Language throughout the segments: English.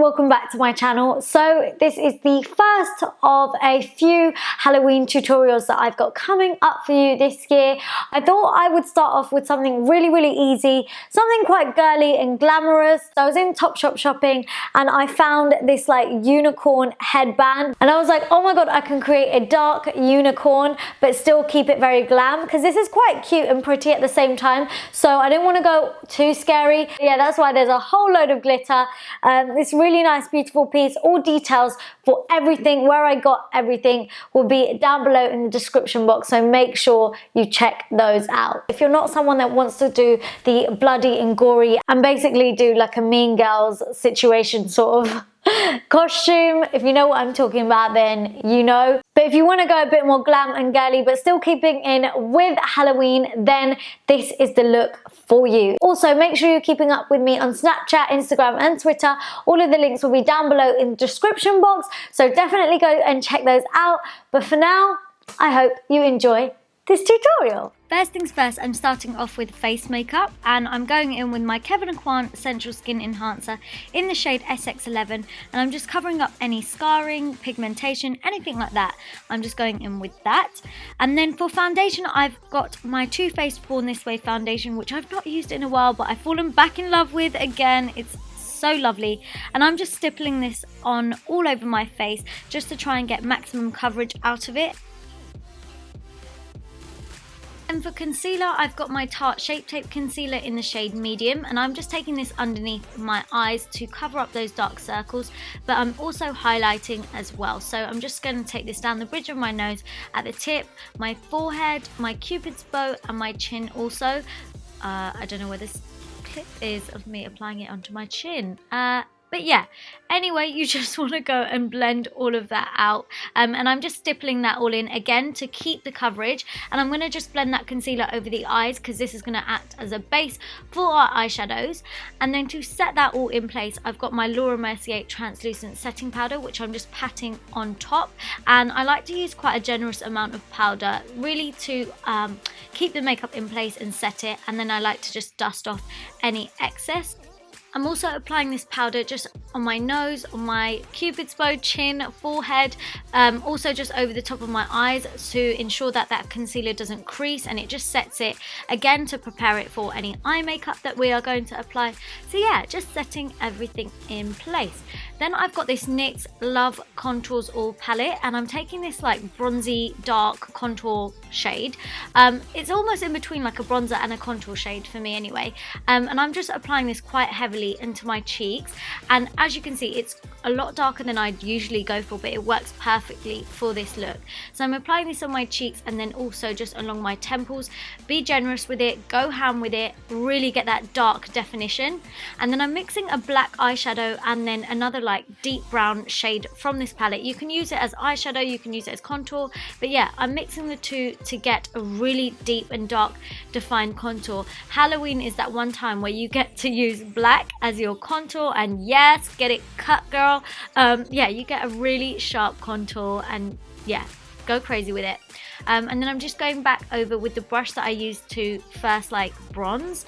welcome back to my channel. So this is the first of a few Halloween tutorials that I've got coming up for you this year. I thought I would start off with something really easy, something quite girly and glamorous. So I was in Topshop shopping and I found this like unicorn headband and I was like, oh my god, I can create a dark unicorn but still keep it very glam, because this is quite cute and pretty at the same time. So I didn't want to go too scary. Yeah, that's why there's a whole load of glitter. This really nice beautiful piece. All details for everything, where I got everything, will be down below in the description box, so make sure you check those out. If you're not someone that wants to do the bloody and gory and basically do like a Mean Girls situation sort of costume, if you know what I'm talking about, then you know. But if you want to go a bit more glam and girly but still keeping in with Halloween, then this is the look for you. Also, make sure you're keeping up with me on Snapchat, Instagram and Twitter. All of the links will be down below in the description box, so definitely go and check those out. But for now, I hope you enjoy this tutorial. First things first, I'm starting off with face makeup and I'm going in with my Kevyn Essential Skin Enhancer in the shade SX11, and I'm just covering up any scarring, pigmentation, anything like that. I'm just going in with that. And then for foundation, I've got my Too Faced Born This Way foundation, which I've not used in a while but I've fallen back in love with again. It's so lovely, and I'm just stippling this on all over my face just to try and get maximum coverage out of it. And for concealer, I've got my Tarte Shape Tape Concealer in the shade Medium, and I'm just taking this underneath my eyes to cover up those dark circles, but I'm also highlighting as well. So I'm just going to take this down the bridge of my nose, at the tip, my forehead, my cupid's bow and my chin also. I don't know where this clip is of me applying it onto my chin. But yeah, anyway, you just want to go and blend all of that out. And I'm just stippling that all in again to keep the coverage. And I'm going to just blend that concealer over the eyes because this is going to act as a base for our eyeshadows. And then to set that all in place, I've got my Mercier Translucent Setting Powder, which I'm just patting on top. And I like to use quite a generous amount of powder, really to keep the makeup in place and set it. And then I like to just dust off any excess. I'm also applying this powder just on my nose, on my cupid's bow, chin, forehead, also just over the top of my eyes to ensure that that concealer doesn't crease, and it just sets it again to prepare it for any eye makeup that we are going to apply. So yeah, just setting everything in place. Then I've got this NYX Love Contours All palette, and I'm taking this like bronzy dark contour shade. It's almost in between like a bronzer and a contour shade for me anyway, and I'm just applying this quite heavily into my cheeks, and as you can see, it's a lot darker than I'd usually go for, but it works perfectly for this look. So I'm applying this on my cheeks and then also just along my temples. Be generous with it, go ham with it, really get that dark definition. And then I'm mixing a black eyeshadow and then another like deep brown shade from this palette. You can use it as eyeshadow, you can use it as contour, but yeah, I'm mixing the two to get a really deep and dark defined contour. Halloween is that one time where you get to use black as your contour, and yes, get it cut, girl. Yeah, you get a really sharp contour, and yeah, go crazy with it. And then I'm just going back over with the brush that I used to first like bronze,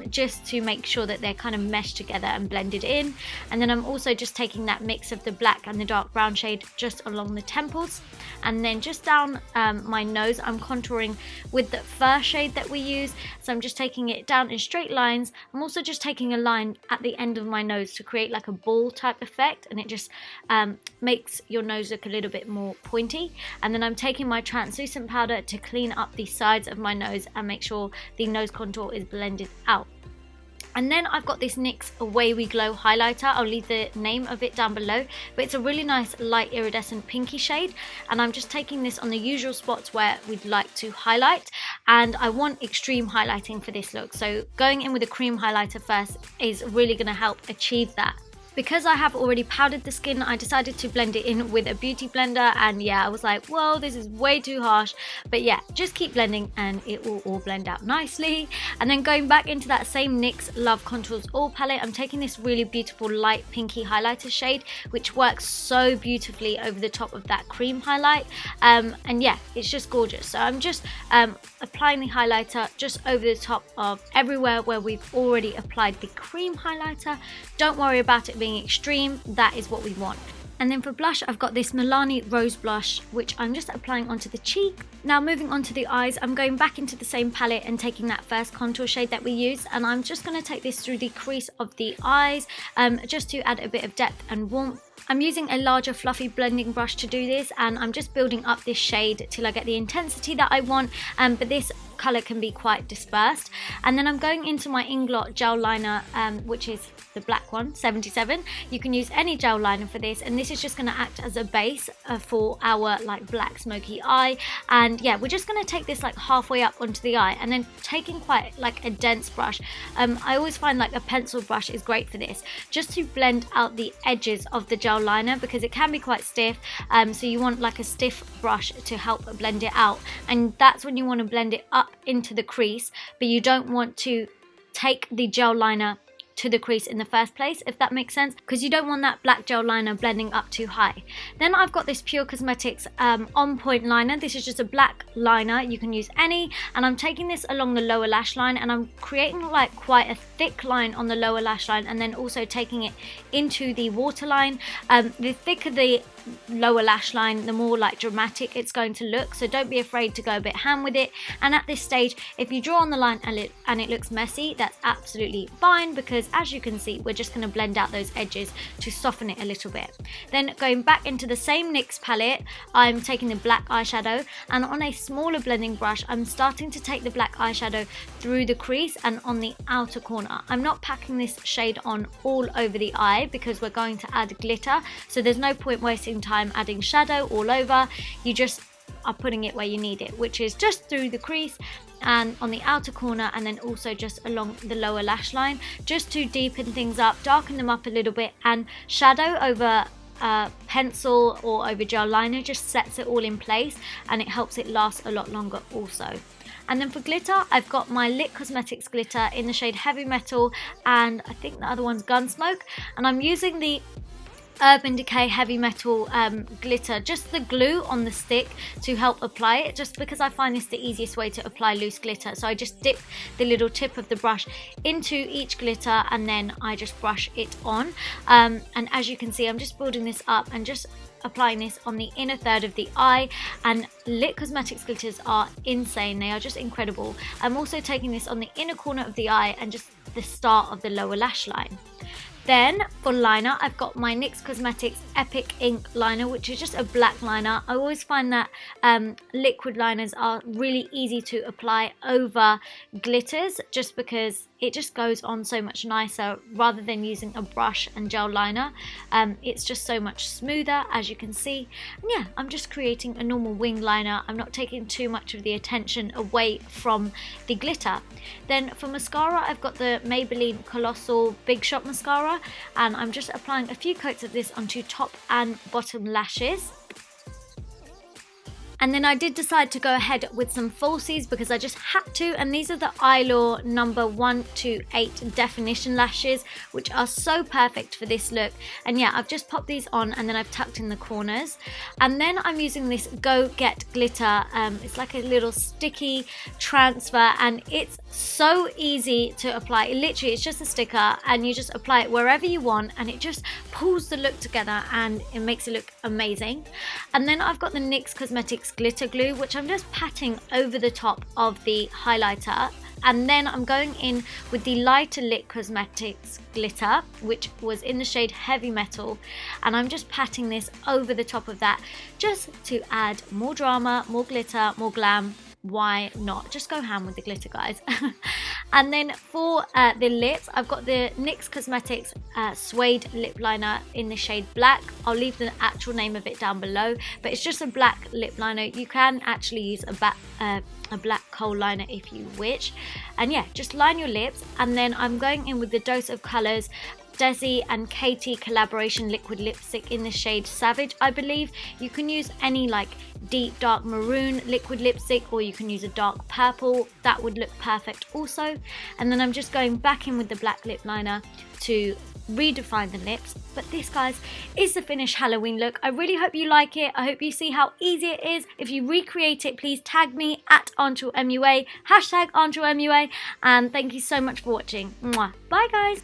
just to make sure that they're kind of meshed together and blended in. And then I'm also just taking that mix of the black and the dark brown shade just along the temples, and then just down my nose I'm contouring with the first shade that we use. So I'm just taking it down in straight lines. I'm also just taking a line at the end of my nose to create like a ball type effect, and it just makes your nose look a little bit more pointy. And then I'm taking my translucent powder to clean up the sides of my nose and make sure the nose contour is blended out. And then I've got this NYX Away We Glow highlighter. I'll leave the name of it down below, but it's a really nice light iridescent pinky shade, and I'm just taking this on the usual spots where we'd like to highlight, and I want extreme highlighting for this look, so going in with a cream highlighter first is really going to help achieve that. Because I have already powdered the skin, I decided to blend it in with a beauty blender, and yeah, I was like, whoa, this is way too harsh. But yeah, just keep blending and it will all blend out nicely. And then going back into that same NYX Love Contours All palette, I'm taking this really beautiful light pinky highlighter shade, which works so beautifully over the top of that cream highlight. And yeah, it's just gorgeous. So I'm just applying the highlighter just over the top of everywhere where we've already applied the cream highlighter. Don't worry about it being being extreme, that is what we want. And then for blush, I've got this Milani Rose Blush, which I'm just applying onto the cheek. Now moving on to the eyes, I'm going back into the same palette and taking that first contour shade that we used, and I'm just going to take this through the crease of the eyes, just to add a bit of depth and warmth. I'm using a larger fluffy blending brush to do this, and I'm just building up this shade till I get the intensity that I want, but this colour can be quite dispersed. And then I'm going into my Inglot Gel Liner, which is the black one, 77. You can use any gel liner for this, and this is just going to act as a base for our like black smoky eye. And yeah, we're just going to take this like halfway up onto the eye, and then taking quite like a dense brush. I always find like a pencil brush is great for this, just to blend out the edges of the gel liner, because it can be quite stiff, so you want like a stiff brush to help blend it out. And that's when you want to blend it up into the crease, but you don't want to take the gel liner to the crease in the first place, if that makes sense, because you don't want that black gel liner blending up too high. Then I've got this Pure Cosmetics On Point liner. This is just a black liner, you can use any, and I'm taking this along the lower lash line, and I'm creating like quite a thick line on the lower lash line, and then also taking it into the waterline. The thicker the lower lash line, the more like dramatic it's going to look, so don't be afraid to go a bit ham with it. And at this stage, if you draw on the line and it looks messy, that's absolutely fine, because as you can see, we're just going to blend out those edges to soften it a little bit. Then going back into the same NYX palette, I'm taking the black eyeshadow, and on a smaller blending brush, I'm starting to take the black eyeshadow through the crease and on the outer corner. I'm not packing this shade on all over the eye because we're going to add glitter, so there's no point wasting time adding shadow all over. You just are putting it where you need it, which is just through the crease and on the outer corner, and then also just along the lower lash line, just to deepen things up, darken them up a little bit. And shadow over pencil or over gel liner just sets it all in place, and it helps it last a lot longer also. And then for glitter, I've got my Litt Cosmetics glitter in the shade Heavy Metal, and I think the other one's Gunsmoke, and I'm using the Urban Decay Heavy Metal glitter, just the glue on the stick to help apply it, just because I find this the easiest way to apply loose glitter. So I just dip the little tip of the brush into each glitter, and then I just brush it on. And as you can see, I'm just building this up and just applying this on the inner third of the eye. And Litt Cosmetics glitters are insane, they are just incredible. I'm also taking this on the inner corner of the eye and just the start of the lower lash line. Then for liner, I've got my NYX Cosmetics Epik Ink Liner, which is just a black liner. I always find that liquid liners are really easy to apply over glitters, just because it just goes on so much nicer rather than using a brush and gel liner. It's just so much smoother, as you can see. And yeah, I'm just creating a normal wing liner. I'm not taking too much of the attention away from the glitter. Then for mascara, I've got the Maybelline Colossal Big Shot Mascara, and I'm just applying a few coats of this onto top and bottom lashes. And then I did decide to go ahead with some falsies because I just had to, and these are the Eylure number 128 definition lashes, which are so perfect for this look. And yeah, I've just popped these on, and then I've tucked in the corners. And then I'm using this Go Get Glitter. It's like a little sticky transfer, and it's so easy to apply. Literally, it's just a sticker, and you just apply it wherever you want, and it just pulls the look together, and it makes it look amazing. And then I've got the NYX Cosmetics Glitter Glue, which I'm just patting over the top of the highlighter. And then I'm going in with the lighter Litt Cosmetics glitter, which was in the shade Heavy Metal, and I'm just patting this over the top of that, just to add more drama, more glitter, more glam. Why not? Just go ham with the glitter, guys. And then for the lips, I've got the NYX Cosmetics Suede lip liner in the shade Black. I'll leave the actual name of it down below, but it's just a black lip liner. You can actually use a black kohl liner if you wish. And yeah, just line your lips. And then I'm going in with the Dose of Colours Desi and Katy collaboration liquid lipstick in the shade Savage, I believe. You can use any like deep dark maroon liquid lipstick, or you can use a dark purple. That would look perfect also. And then I'm just going back in with the black lip liner to redefine the lips. But this, guys, is the finished Halloween look. I really hope you like it. I hope you see how easy it is. If you recreate it, please tag me at #AuntreMUA, #AuntreMUA, and thank you so much for watching. Mwah. Bye, guys.